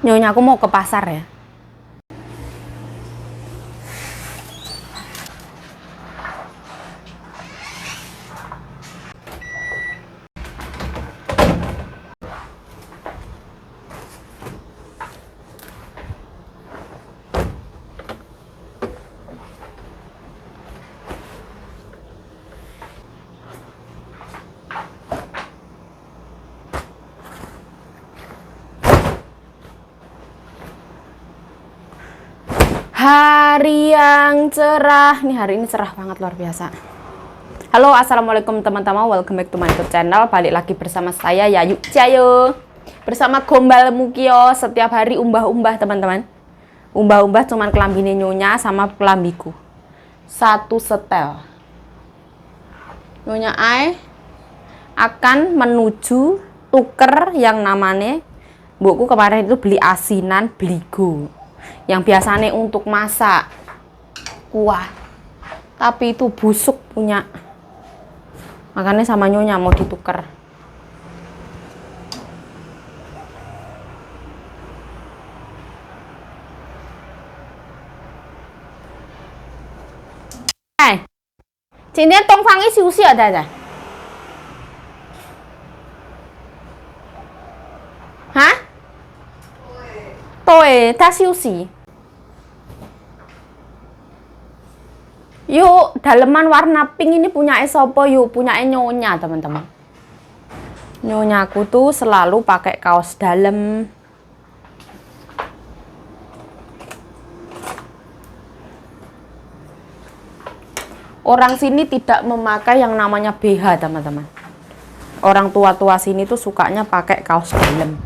Nyonya aku mau ke pasar ya. Hari yang cerah. Nih hari ini cerah banget, luar biasa. Halo, assalamualaikum teman-teman. Welcome back to my YouTube channel. Balik lagi bersama saya Yayu Cayo. Bersama Gombal Mukio. Setiap hari umbah-umbah teman-teman. Umbah-umbah cuman kelambine Nyonya sama kelambiku. Satu setel. Nyonya Ai akan menuju tuker yang namanya mbokku kemarin itu beli asinan beligo. Yang biasanya untuk masak kuah, tapi itu busuk punya, makanya sama Nyonya mau ditukar. Hai, 今天东方一休息了，太太。哈？对，他休息。Yuk, daleman warna pink ini punya sopo yuk, punya Nyonya teman-teman. Nyonyaku tuh selalu pakai kaos dalam. Orang sini tidak memakai yang namanya BH teman-teman. Orang tua-tua sini tuh sukanya pakai kaos dalam.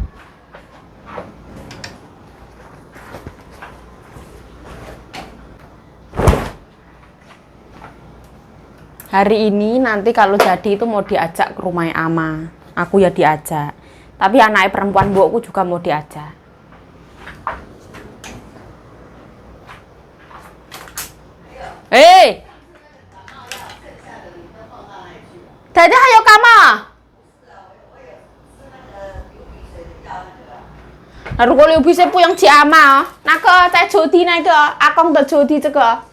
Hari ini nanti kalau jadi itu mau diajak ke rumah Ama. Aku ya diajak. Tapi anak perempuan mbokku juga mau diajak. Hei! Dada还有干嘛？那如果刘皮是不用去阿妈哦，那个在抽屉那个阿公的抽屉这个。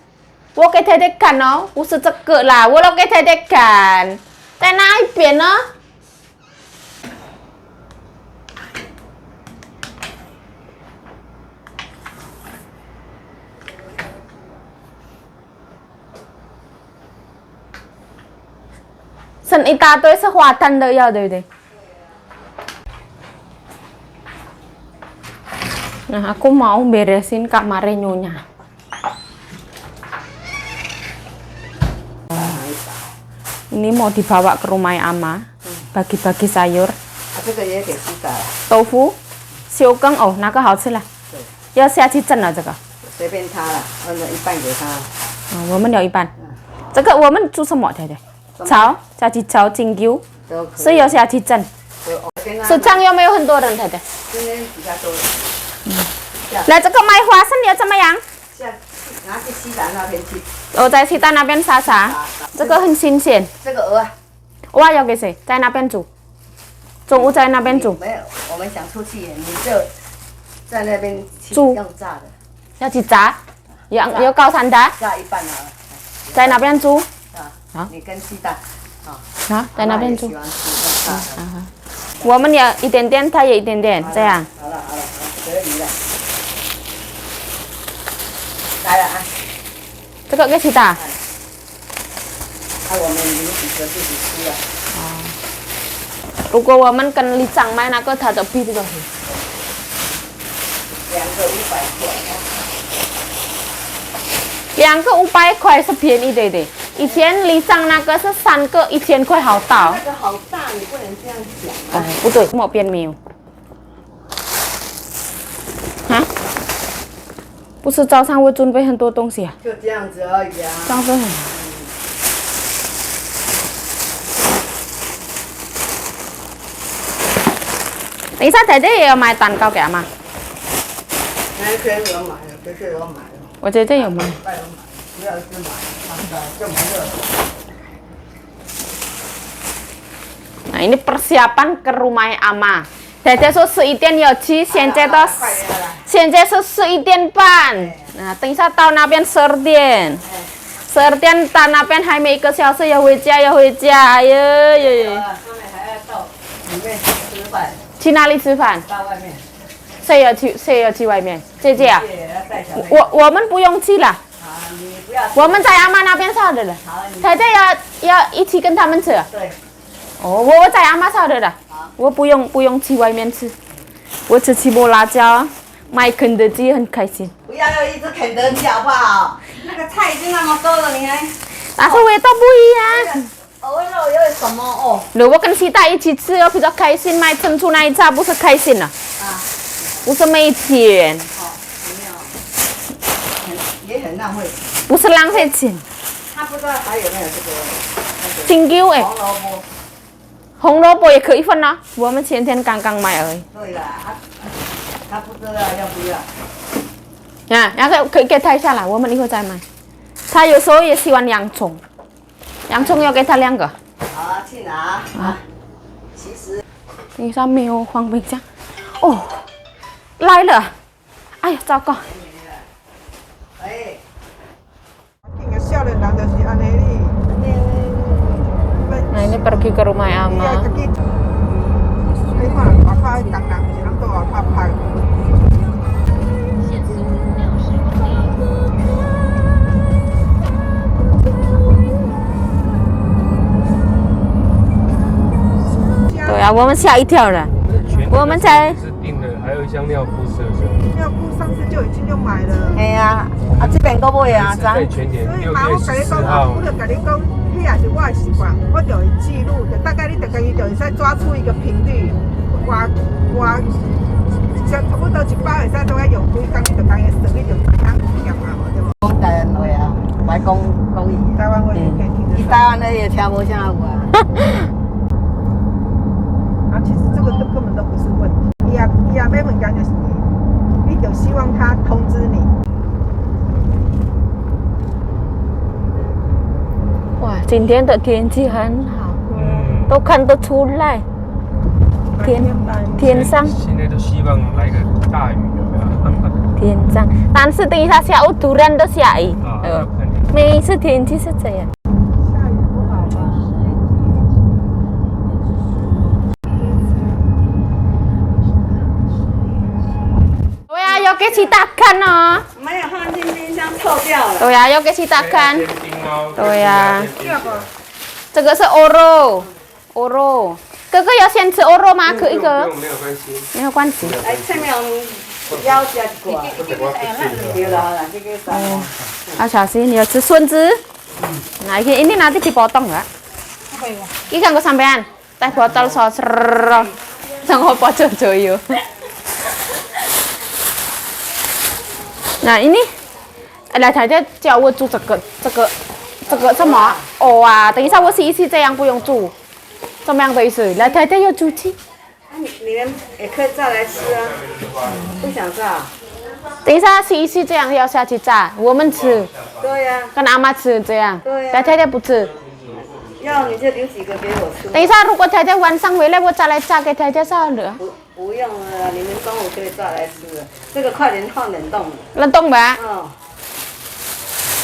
我给太太看哦，不是这个啦，我都给太太看，在哪一边呢剩一大堆是花坛的药，对不对？Nah, aku mau beresin kamarnya Nyonya. Ini mau dibawa ke rumah Ama, bagi-bagi sayur. Tofu, 修羹哦，哪个好吃了？要下去蒸了这个。随便他了，一半给他。我们有一半。这个我们煮什么？对对，炒，下去炒金菇，是要下去蒸。市场有没有很多人？对对。今天比较多。那这个卖花生油怎么样？拿去西单那边去。我在西单那边杀杀，这个很新鲜。这个鹅，我要给谁？在那边煮。中午在那边煮。没有，我们想出去，你就在那边煮用炸的。要去炸，有高山的。炸一半好了。在那边煮。好，你跟鸡蛋。好，在那边煮。喜欢吃用炸的。我们也一点点，他也一点点，这样。好了，可以了。来了啊！这个给谁打？我们留几个自己吃了。如果我们跟里长买那个，他就比这个。2个500块。2个500块是便宜的。以前里长那个是3个1000块，好大。那个好大，你不能这样讲。不对，我变没有。啊？不是早上会准备很多东西啊？就这样子而已啊。这样子很。等一下，姐姐也要买蛋糕给阿妈。那些有买的，这些有买的。我姐姐有买。不要去买，这么热。Nah, ini persiapan ke rumah Ama. 大家说11点有去，现在到现在是11点半。那等一下到那边12点到那边还没1个小时，要回家，哎呀呀！他们还要到里面吃饭。去哪里吃饭？到外面。谁要去外面？姐姐啊？也要带小朋友。我们不用去了。好，你不要。我们在阿妈那边烧的了。好，你。太太要一起跟他们吃。对。哦，我在阿妈烧的了。我不用去外面吃，我只吃摸辣椒，买肯德基很开心。不要又一直肯德基好不好？那个菜已经那么多了，你还。但是味道不一样。哦，味道有什么哦？如果跟西大一起吃，比较开心。买珍珠奶茶不是开心了。啊。不是没钱。哦，没有。也很浪费。不是浪费钱。他不知道还有没有这个。金菇哎。红萝卜。红萝卜也可以分啊，我们前天刚刚买而已。对啦，他不知道要不要。然后可以给他一下啦，我们一会再买。他有时候也喜欢洋葱，洋葱要给他2个。好，去拿啊。其实。等一下没有放冰箱。哦，来了！哎呀，糟糕！哎。少年人就是安尼哩。Nah ini pergi ke rumah Ama.对啊，我们吓一跳了。我们才是订的，还有一箱尿布是不是？尿布上次就已经就买了。哎呀，这边都买啊，是在全年所以6嘛，月我跟你14讲，号我就跟你讲，迄也是我的习惯，我就会记录，就大概你就跟伊就会使抓出一个频率，差不多一包会使都要用几工，你就讲伊算，你就知影验嘛，对无？讲台湾话啊，我讲语。台湾话也可以听得你懂。台湾的也听不下有啊。啊，其实这个根本都不是问题。伊也买物件就是你就希望他通知你。哇，今天的天气很好，都看得出来。天上现在都希望来个大雨，有没有？天上，但是等一下下午突然的下雨。啊，每一次天气是这样。下雨不好吧？对呀，要给其他看哦。没有放进冰箱臭掉了。对呀，要给其他看。对呀。要不？这个是 Oro。哥哥要先吃 Oro 吗？可以哥。没有关系。没有关系。哎，前面腰加一挂。对了，好了，这个啥？啊，小心你要吃孙子。Nah, ini nanti dipotong nggak? Apa ya? Ini kanggo sampean. Teh botol sosro. Jangan apa jojo. Nah, ini来台姐教我煮这个什么？哦啊，等一下我试一试，这样不用煮。怎么样的意思？来台姐要煮起。你们也可以炸来吃啊。不想炸？等一下试一试，这样要下去炸，我们吃。对呀。跟阿妈吃这样。对呀。来台姐不吃。要你就留几个给我吃。等一下，如果台姐晚上回来，我再来炸给台姐烧了。不用了，你们中午可以炸来吃了。这个快点放冷冻。冷冻吧。哦。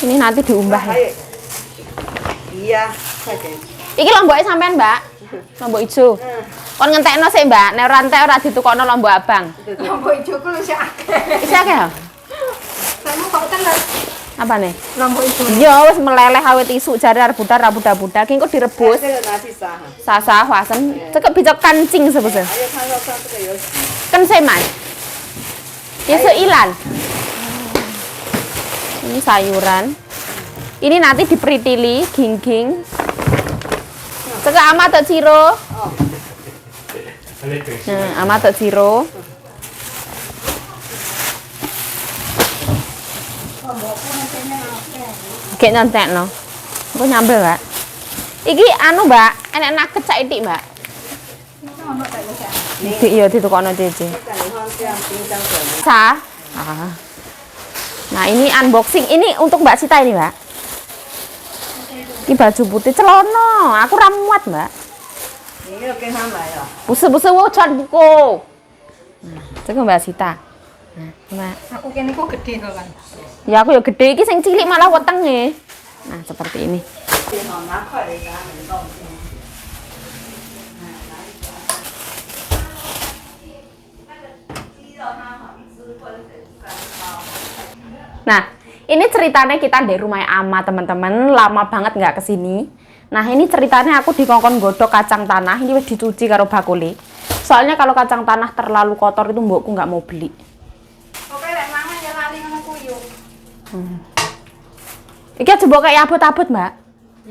Ini nanti diumbah. 还有鱼呀，快点。Iki lombok sampean, Mbak. Lombok ijo. Kon ngentekno sik, Mbak. Nek ora entek ora ditukokno lombok abang. Lombok hijau ku isih akeh. Isih akeh ya? Kamu kok tenan? Apa nih? Lombok hijau. Iya, wis meleleh awet isu jare arep budar. Ki engko direbus. 这个拿去杀哈。Sasa Huasen. 这个比较干净是不是？还有看到上这个有洗。跟谁买？也是ilan. Ini sayuran. Ini nanti diperitili, ging-ging. 这个阿妈的鸡肉。阿妈的鸡肉。Kayak nyentekno. Engko nyambel, Mbak. Iki anu, Mbak, enek nugget saithik, Mbak. Iya ditukokno Cece. Sa. Nah, ini unboxing. Ini untuk Mbak Sita ini, Mbak. Ini baju putih celana. Aku ramuat, Mbak. 你又跟他买了？不是不是，我穿不够。这个Mbak Sita. Nah, Mbak. Aku kene kok gede kok kan. Ya aku ya gede iki sing cilik malah wetenge. Nah, seperti ini. 拿筷子给他们弄。 Nah, ini ceritanya kita di rumah Ama teman-teman, lama banget nggak kesini. Nah, ini ceritanya aku dikongkon godok kacang tanah, ini wis dicuci karo bakule. Soalnya kalau kacang tanah terlalu kotor itu mbokku nggak mau beli. Oke, lek mangan ya lali ngono ku yo. Iki aja mbok kayak abot-abot, Mbak.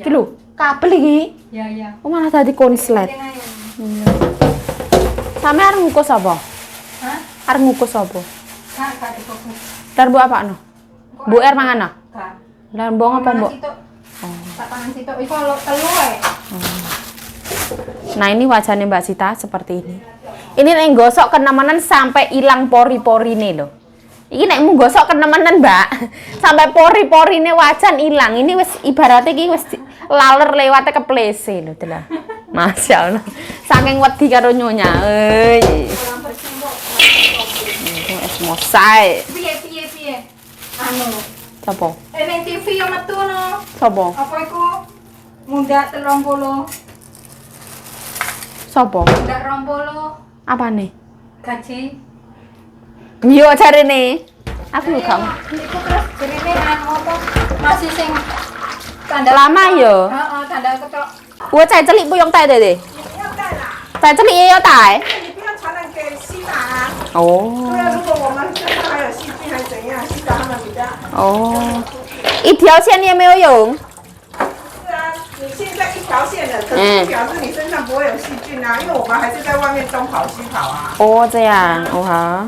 Iki lho, kabel iki. Ya ya. Oh, malah tadi konslet. Sampe arep ngukus apa? Hah? Arep ngukus apa? Kak difokus. Dan mbok apa no? Bu air mangan no? Kak. Dan mbok apa mbok? Tak pangan situ. Iku telu ae. Nah, ini wajahnya Mbak Sita seperti ini. Ini nek gosok kenemenan sampai hilang pori-porine loh. Ini nek mau gosok kenemenan, Mbak, sampai pori-porine wajan hilang. Ini wis ibaratnya iki wis laler lewate keplese lho, Delah. Masya Allah. Saking wedi karo nyonya. Es mosai. Piye? Anu. Sopo? Ning TV yo metu no. Sopo? Apa iku? Mundak 30. Sopo? Mundak 20. Apa nih? Gaji. Yo jarene. Aku lho gak. Iku terus jerine anu apa? Masih sing tanda Lama yo. Heeh, tanda ketok. 我在这里不用带对不对？要带啦。在这里也要带。你不要传染给西达啊。哦。对啊，如果我们身上还有细菌还是怎样，西达他们比较。哦。一条线你也没有用。是啊，你现在一条线的，可是表示你身上不会有细菌啊，因为我们还是在外面东跑西跑啊。哦，这样，哦好。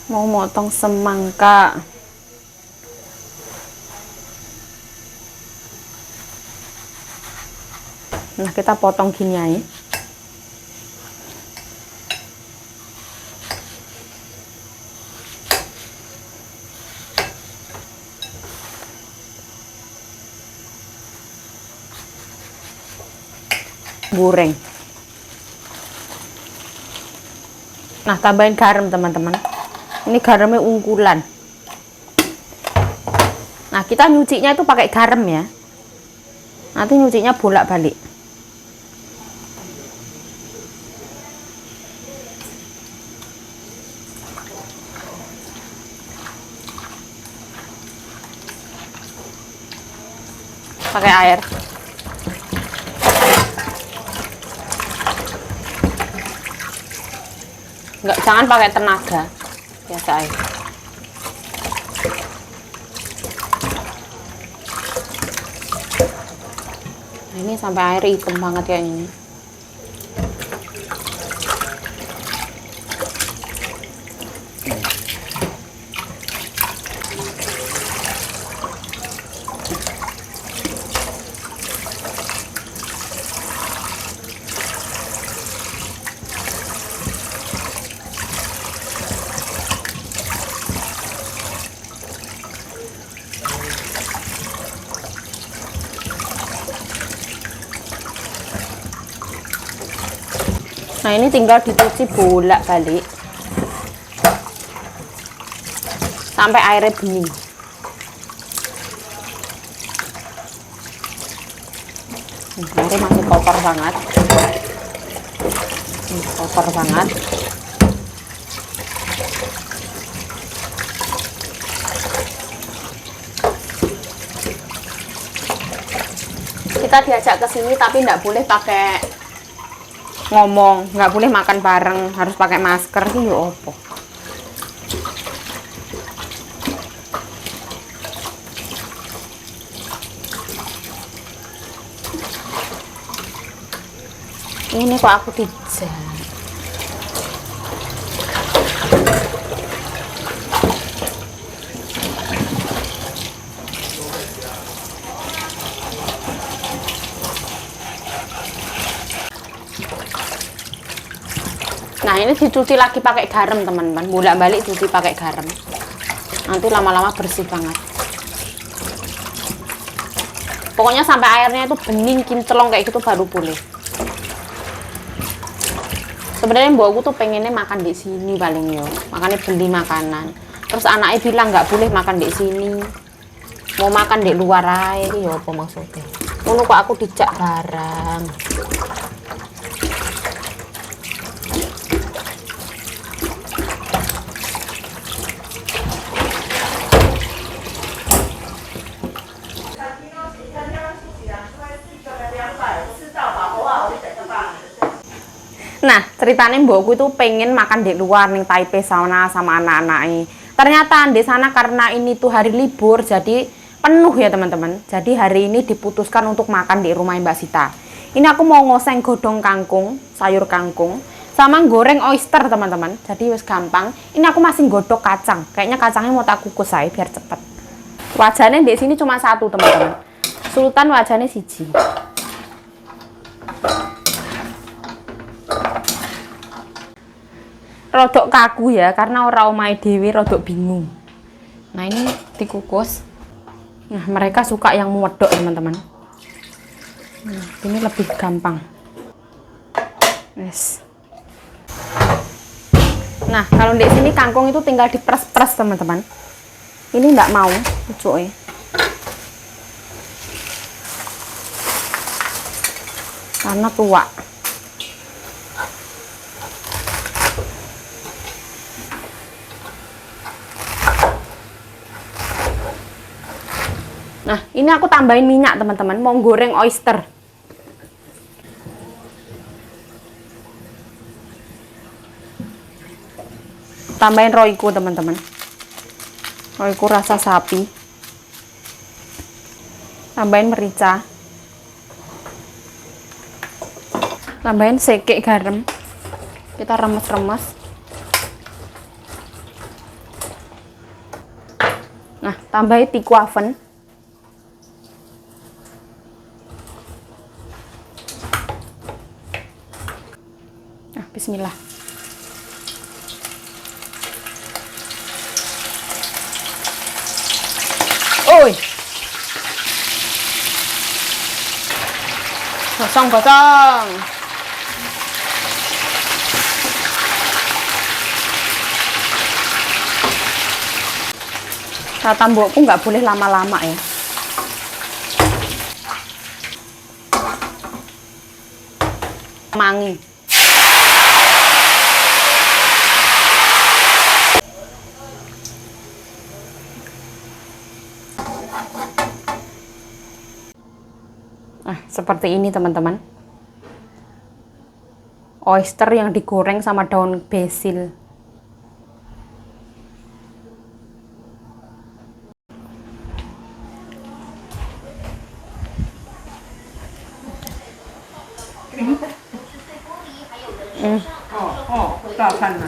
mau motong semangka. Nah, kita potong gini aja. Goreng. Nah, tambahin garam, teman-teman. Ini garamnya unggulan. Nah, kita nyucinya itu pakai garam ya. Nanti nyucinya bolak-balik. Pakai air. Enggak, jangan pakai tenaga. Biasa aja. Nah, ini sampai air hitam banget kayak ini. Nah, ini tinggal dicuci bolak-balik sampai airnya bening. Airnya masih kotor banget. Kotor banget. Kita diajak ke sini tapi nggak boleh pakai ngomong, nggak boleh makan bareng, harus pakai masker sih yo opo. Ini kok aku dijak. Nah, ini dicuci lagi pakai garam, teman-teman. Bolak-balik cuci pakai garam. Nanti lama-lama bersih banget. Pokoknya sampai airnya itu bening kinclong kayak gitu baru boleh. Sebenarnya mbokku tuh pengennya makan di sini paling yo, makanya beli makanan. Terus anaknya bilang nggak boleh makan di sini, mau makan di luar aja. Ya apa maksudnya? Ngono kok aku dijak barang. Nah, ceritanya mbokku itu pengen makan di luar nih Taipei sana sama anak-anaknya. Ternyata di sana karena ini tuh hari libur jadi penuh ya teman-teman. Jadi hari ini diputuskan untuk makan di rumah Mbak Sita. Ini aku mau ngoseng godong kangkung, sayur kangkung, sama goreng oyster teman-teman. Jadi wes gampang. Ini aku masih godok kacang. Kayaknya kacangnya mau tak kukus saya biar cepet. Wajannya di sini cuma satu teman-teman. Sultan wajannya siji. Rodok kaku ya karena orang omahe dhewe rodok bingung. Nah ini dikukus. Nah mereka suka yang medok teman-teman. Nah, ini lebih gampang. Yes. Nah kalau di sini kangkung itu tinggal diperes-peres teman-teman. Ini enggak mau pucuknya. Karena tua. Nah, ini aku tambahin minyak, teman-teman. Mau goreng oyster. Tambahin roiko, teman-teman. Roiko rasa sapi. Tambahin merica. Tambahin sekek garam. Kita remes-remes. Nah, tambahin tikuafen. Bismillah. Oi. Gosong-gosong. Kata mbokku nggak boleh lama-lama ya. Mangi. Nah, seperti ini teman-teman. Oyster yang digoreng sama daun basil.大餐呢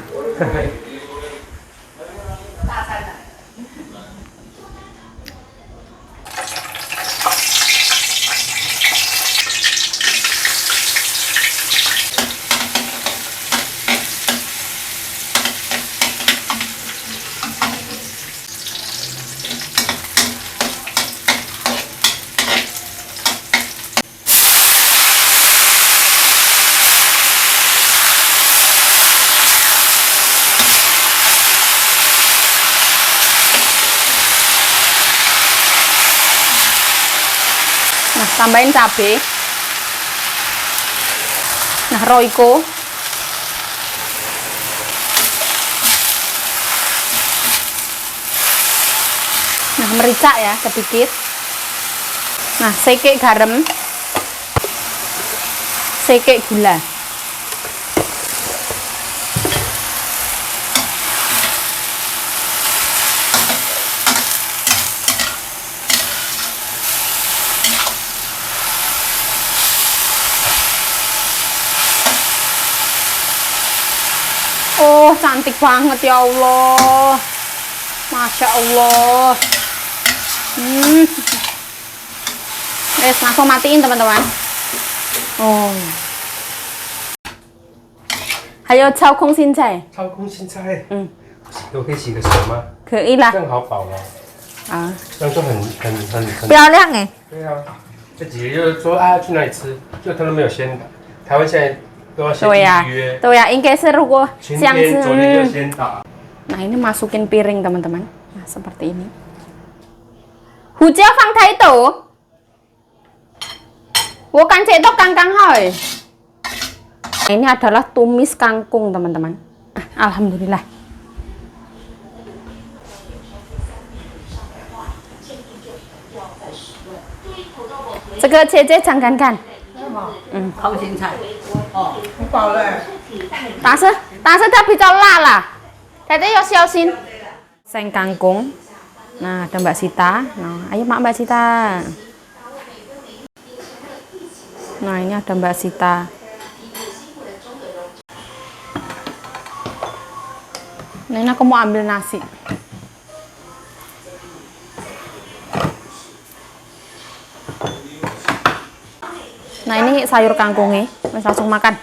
？Nah, tambahin cabai. Nah, roiko. Nah, merica ya sedikit. Nah, sekek garam. Sekek gula. Oh, cantik banget ya Allah. Masya Allah. Wes, langsung matiin teman-teman. Oh. Hayo cao空心菜。超空心菜，嗯，我可以洗个手吗？可以啦。这样好饱了，啊，这样就很漂亮哎。对啊，这几个就是说啊，去哪里吃，就他都没有先，台湾现在都要先 Tuh ya, 预约。 tuh ya, ini seru kok. 今 Siang 天昨天就 sih. 先打。 Nah ini masukin piring teman-teman. Nah seperti ini. Hujia Fang Thai itu. Bukan cetok kangkang hoi. Nah, ini adalah tumis kangkung teman-teman. Alhamdulillah. Ini Cece jangan kan? 空心菜，哦，你饱了。但是它比较辣啦，大家要小心。Seng kangkung. Nah, ada Mbak Sita. Nah, ayo Mbak Sita. Nah, ini ada Mbak Sita. Nah, ini aku mau ambil nasi. Nah, ini sayur kangkungnya. Mas langsung makan.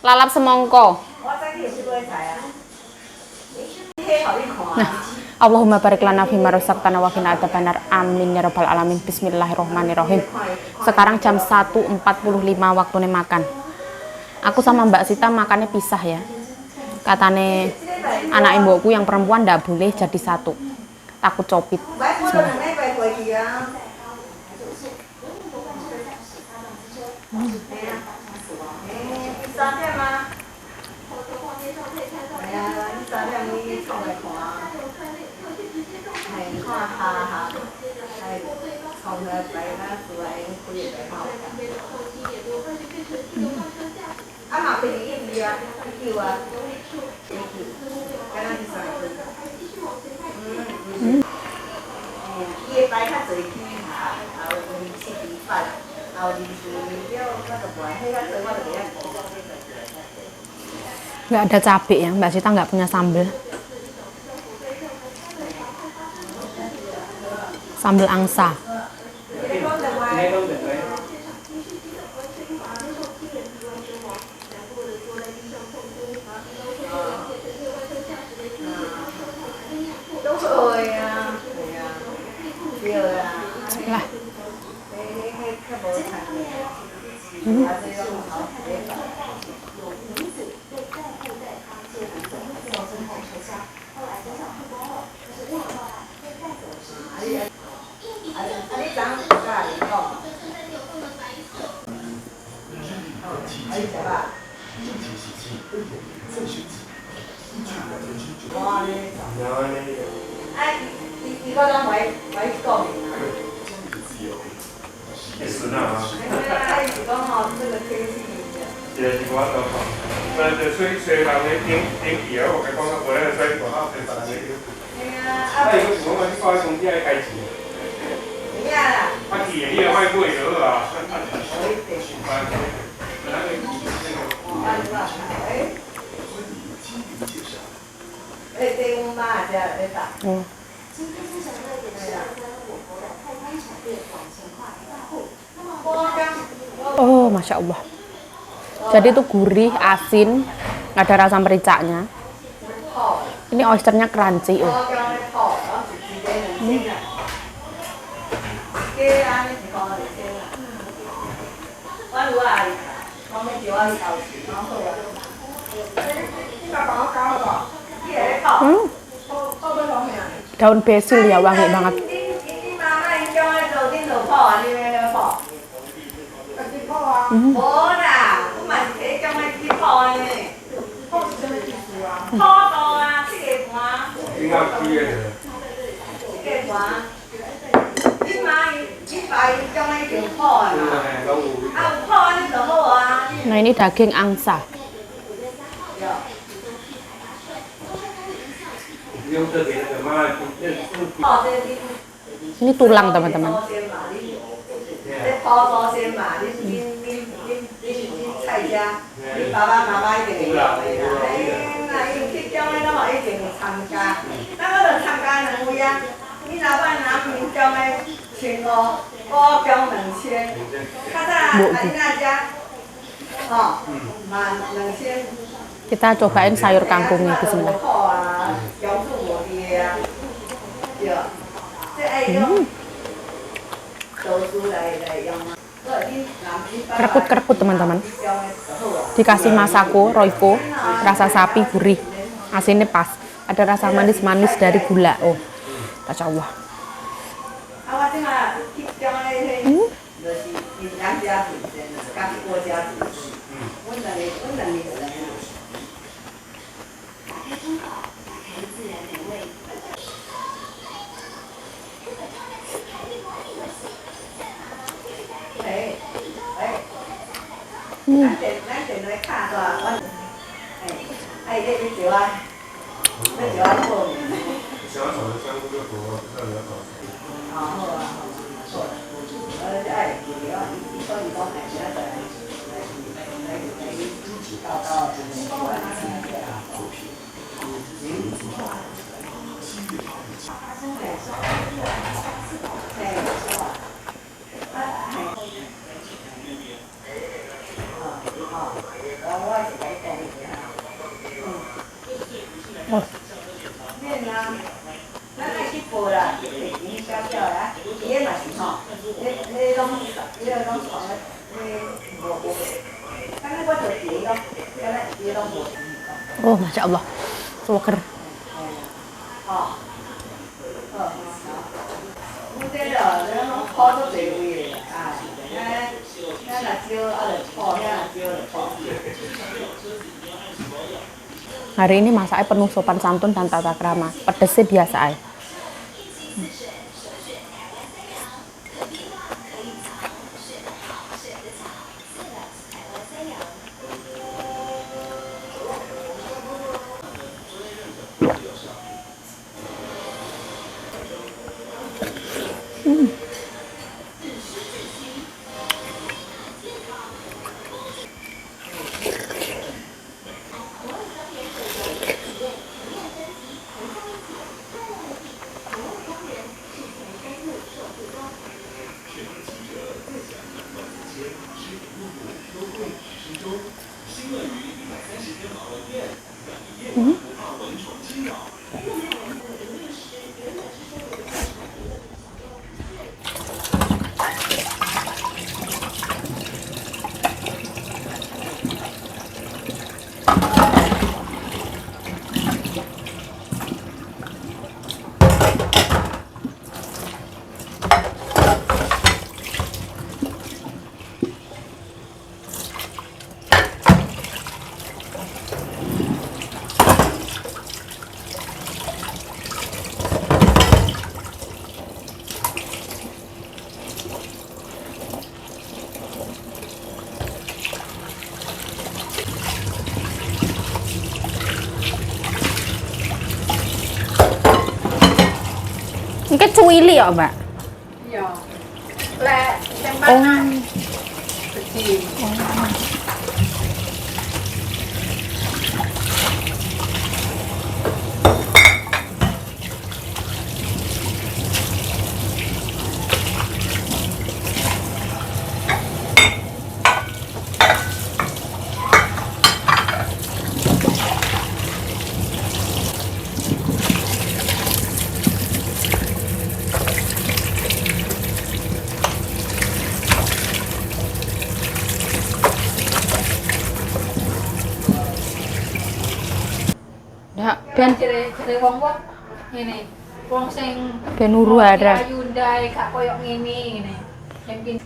Lalap semongko. Nah, Allahumma barik lana fima razaqtana wa qina adzabannar. Amin ya rabbal alamin. Bismillahirrahmanirrahim. Sekarang jam 1.45 waktunya makan. Aku sama Mbak Sita makannya pisah ya. Katane anak ibuku yang perempuan ndak boleh jadi satu. Takut copit. Nggak ada cabai ya, Mbak Sita nggak punya sambal. Sambal angsa. Lah. Oh, Masya Allah. Jadi itu gurih, asin, ada rasa mericaknya. Ini oysternya crunchy. Oh. Daun basil ya, wangi banget. Nah, ini daging angsa. Ini tulang, teman-teman. Kita cobain sayur kangkungnya, bismillah. Kerekut-kerekut teman-teman. Dikasih masako, roiko, rasa sapi gurih. Asinnya pas. Ada rasa manis-manis dari gula. Oh, Masya Allah. Oh, Masya Allah. Seger. Hari ini masaknya penuh sopan santun dan tata krama. Pedesnya biasa aja. Ini cuili ya, Mbak? Iya. Lek tempanan. Kecil. Ya, ben Jere wong-wong ngene. Wong sing ben uru ada. Hyundai gak koyo ngene ngene.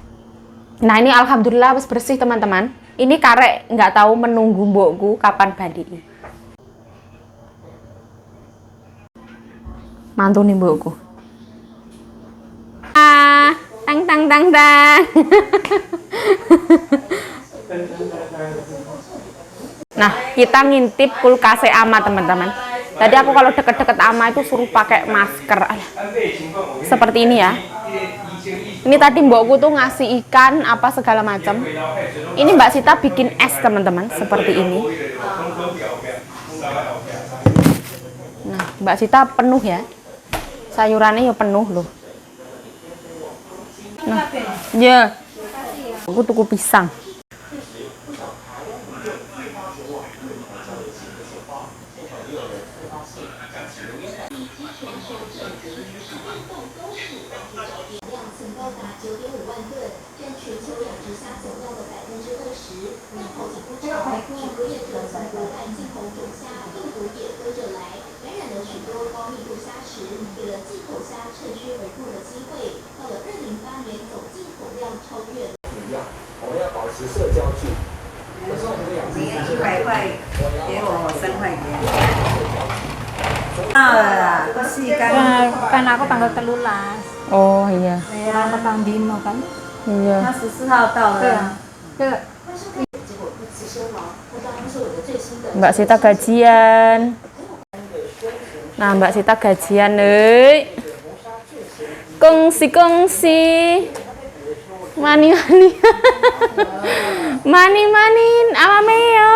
Nah, ini alhamdulillah wis bersih, teman-teman. Ini karek nggak tahu menunggu mbokku kapan balik. Mantu nih mbokku. Tang tang tang tang. Nah, kita ngintip kulkasnya Ama, teman-teman. Tadi aku kalau deket-deket Ama itu suruh pakai masker. Seperti ini ya. Ini tadi mbokku tuh ngasih ikan apa segala macam. Ini Mbak Sita bikin es, teman-teman, seperti ini. Nah, Mbak Sita penuh ya. Sayurannya ya penuh loh. Nah, ya. Aku tuku pisang. 你100块给我3块钱。到了啦，都细干。 Kan aku tanggal 13. Oh iya. Ya, petang dino kan. 他 Iya. 14号到了啊。 Ke Mbak Sita gajian. Nah, Mbak Sita gajian, euy. Kongsi. Mani. Mani, amameo.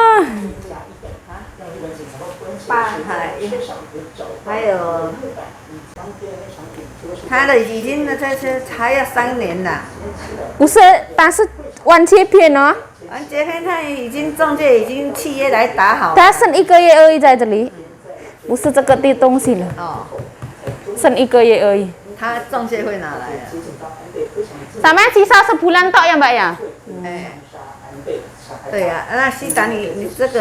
大海，还有他的已经这些还要3年了。不是，但是完切片哦。完结篇他已经中介已经契约来打好了。它剩1个月而已，在这里，不是这个的东西了，哦，剩1个月而已。他中介会拿来的。 Sama sisa sebulan tok ya Mbak ya? 哎，对呀、那西达你这个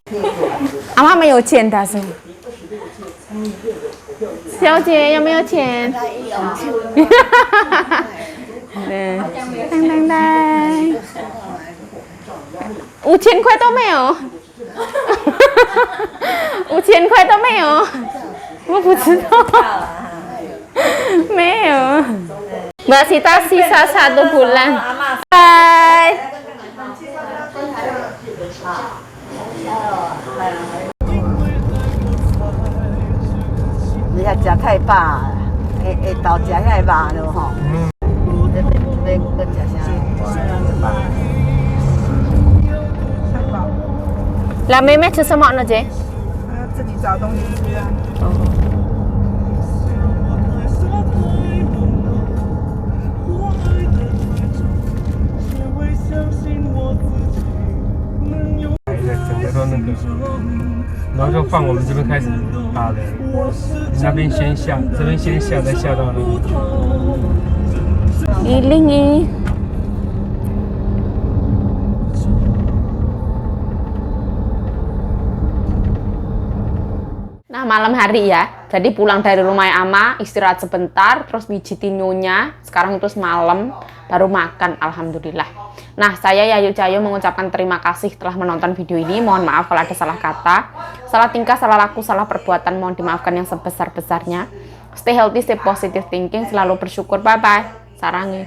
阿妈没有钱，他说。小姐有没有钱？对，当。5000块都没有，5000块都没有，我不知道，没有。Mbak Sita sisa 1 bulan. Bye. 你遐食太饱了，下昼食遐肉了吼。要食啥Lah Meme吃什么呢姐？自己找东西吃啊。整个都那个，然后就放我们这边开始打人，你那边先下，这边先下，再下到那边去。 Giling. Nah, malam hari ya. Jadi pulang dari rumah Ama, istirahat sebentar, terus pijitin nyonya. Sekarang itu malam, baru makan, alhamdulillah. Nah, saya Yayu Cayo mengucapkan terima kasih telah menonton video ini. Mohon maaf kalau ada salah kata, salah tingkah, salah laku, salah perbuatan. Mohon dimaafkan yang sebesar-besarnya. Stay healthy, stay positive thinking, selalu bersyukur. Bye-bye. Sarangi.